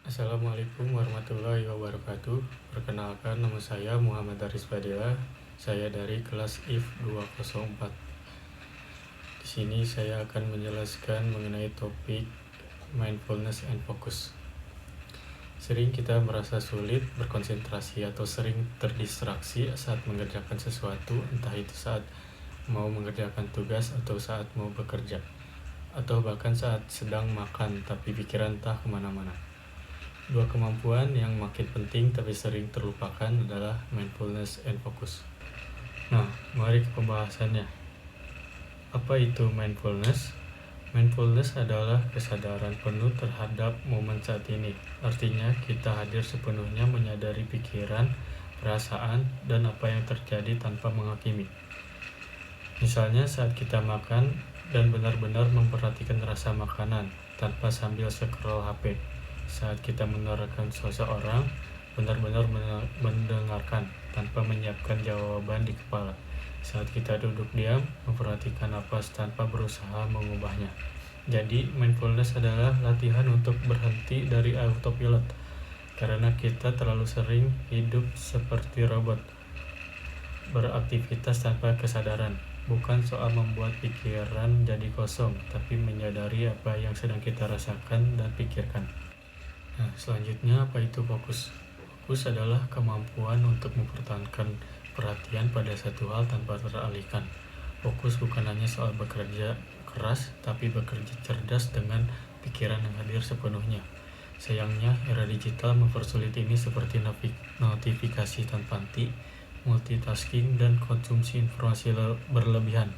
Assalamualaikum warahmatullahi wabarakatuh. Perkenalkan, nama saya Muhammad Aris Fadila. Saya dari kelas IF 204. Di sini saya akan menjelaskan mengenai topik mindfulness and focus. Sering kita merasa sulit berkonsentrasi atau sering terdistraksi saat mengerjakan sesuatu, entah itu saat mau mengerjakan tugas atau saat mau bekerja, atau bahkan saat sedang makan tapi pikiran entah kemana-mana. Dua kemampuan yang makin penting tapi sering terlupakan adalah mindfulness and focus. Nah, mari ke pembahasannya. Apa itu mindfulness? Mindfulness adalah kesadaran penuh terhadap momen saat ini. Artinya, kita hadir sepenuhnya menyadari pikiran, perasaan, dan apa yang terjadi tanpa menghakimi. Misalnya saat kita makan dan benar-benar memperhatikan rasa makanan tanpa sambil scroll HP. Saat kita menerangkan seseorang, benar-benar mendengarkan tanpa menyiapkan jawaban di kepala. Saat kita duduk diam, memperhatikan napas tanpa berusaha mengubahnya. Jadi, mindfulness adalah latihan untuk berhenti dari autopilot, karena kita terlalu sering hidup seperti robot, beraktivitas tanpa kesadaran. Bukan soal membuat pikiran jadi kosong, tapi menyadari apa yang sedang kita rasakan dan pikirkan. Nah, selanjutnya apa itu fokus? Fokus adalah kemampuan untuk mempertahankan perhatian pada satu hal tanpa teralihkan. Fokus bukan hanya soal bekerja keras, tapi bekerja cerdas dengan pikiran yang hadir sepenuhnya. Sayangnya, era digital mempersulit ini seperti notifikasi tanpa henti, multitasking, dan konsumsi informasi berlebihan.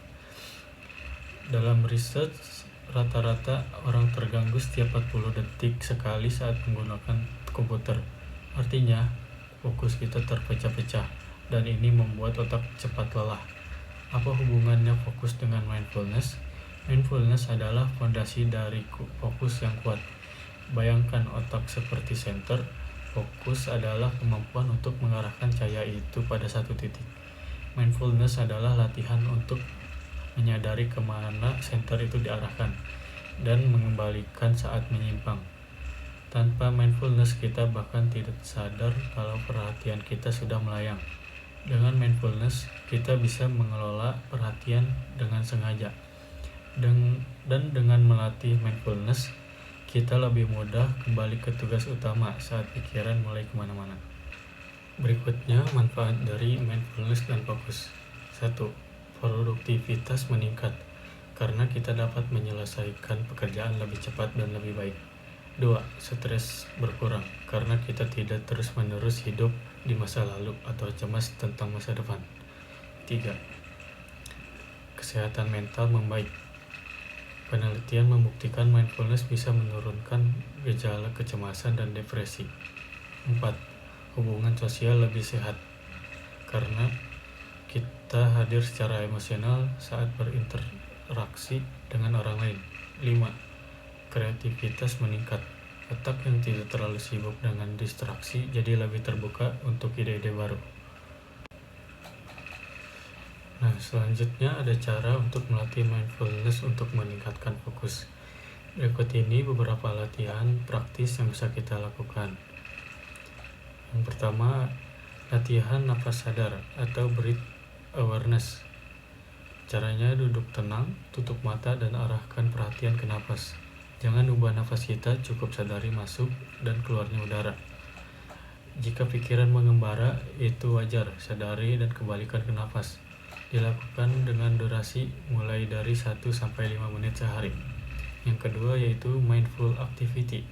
Dalam riset, rata-rata orang terganggu setiap 40 detik sekali saat menggunakan komputer. Artinya, fokus kita terpecah-pecah, dan ini membuat otak cepat lelah. Apa hubungannya fokus dengan mindfulness? Mindfulness adalah fondasi dari fokus yang kuat. Bayangkan otak seperti senter. Fokus adalah kemampuan untuk mengarahkan cahaya itu pada satu titik. Mindfulness adalah latihan untuk menyadari kemana senter itu diarahkan dan mengembalikan saat menyimpang. Tanpa mindfulness, kita bahkan tidak sadar kalau perhatian kita sudah melayang. Dengan mindfulness, kita bisa mengelola perhatian dengan sengaja. Dan dengan melatih mindfulness, kita lebih mudah kembali ke tugas utama saat pikiran mulai kemana-mana. Berikutnya, manfaat dari mindfulness dan fokus. 1. Produktivitas meningkat, karena kita dapat menyelesaikan pekerjaan lebih cepat dan lebih baik. 2. Stres berkurang, karena kita tidak terus-menerus hidup di masa lalu atau cemas tentang masa depan. 3. Kesehatan mental membaik. Penelitian membuktikan mindfulness bisa menurunkan gejala kecemasan dan depresi. 4. Hubungan sosial lebih sehat, karena kita hadir secara emosional saat berinteraksi dengan orang lain. 5. Kreativitas meningkat. Otak yang tidak terlalu sibuk dengan distraksi jadi lebih terbuka untuk ide-ide baru. Nah, selanjutnya ada cara untuk melatih mindfulness untuk meningkatkan fokus. Berikut ini beberapa latihan praktis yang bisa kita lakukan. Yang pertama, latihan napas sadar atau breath awareness. Caranya duduk tenang, tutup mata, dan arahkan perhatian ke napas. Jangan ubah nafas kita, cukup sadari masuk dan keluarnya udara. Jika pikiran mengembara, itu wajar, sadari dan kembalikan ke nafas. Dilakukan dengan durasi mulai dari 1-5 menit sehari. Yang kedua yaitu mindful activity.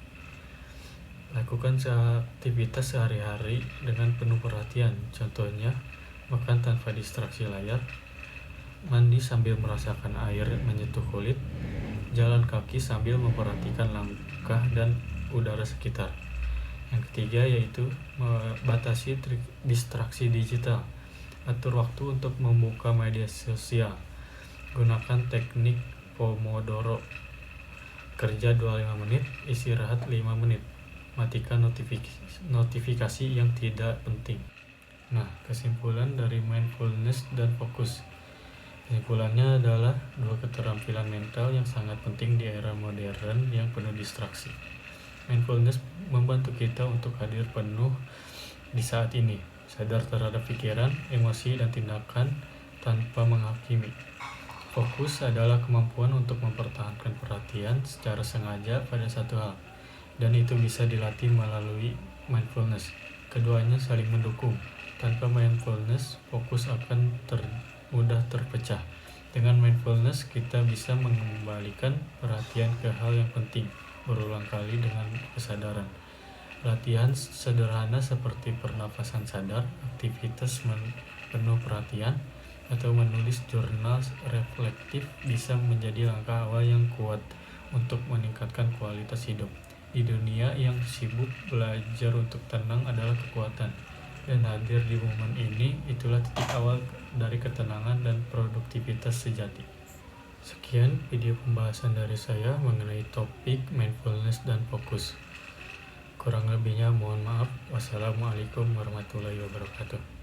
Lakukan aktivitas sehari-hari dengan penuh perhatian. Contohnya, makan tanpa distraksi layar, mandi sambil merasakan air menyentuh kulit, jalan kaki sambil memperhatikan langkah dan udara sekitar. Yang ketiga yaitu membatasi distraksi digital. Atur waktu untuk membuka media sosial. Gunakan teknik Pomodoro. Kerja 25 menit, istirahat 5 menit. Matikan notifikasi yang tidak penting. Nah, kesimpulan dari mindfulness dan fokus. Kesimpulannya adalah dua keterampilan mental yang sangat penting di era modern yang penuh distraksi. Mindfulness membantu kita untuk hadir penuh di saat ini, sadar terhadap pikiran, emosi, dan tindakan tanpa menghakimi. Fokus adalah kemampuan untuk mempertahankan perhatian secara sengaja pada satu hal, dan itu bisa dilatih melalui mindfulness. Keduanya saling mendukung. Tanpa mindfulness, fokus akan mudah terpecah. Dengan mindfulness, kita bisa mengembalikan perhatian ke hal yang penting berulang kali dengan kesadaran. Latihan sederhana seperti pernafasan sadar, aktivitas penuh perhatian, atau menulis jurnal reflektif bisa menjadi langkah awal yang kuat untuk meningkatkan kualitas hidup. Di dunia yang sibuk, belajar untuk tenang adalah kekuatan, dan hadir di momen ini itulah titik awal dari ketenangan dan produktivitas sejati. Sekian video pembahasan dari saya mengenai topik mindfulness dan fokus. Kurang lebihnya mohon maaf. Wassalamualaikum warahmatullahi wabarakatuh.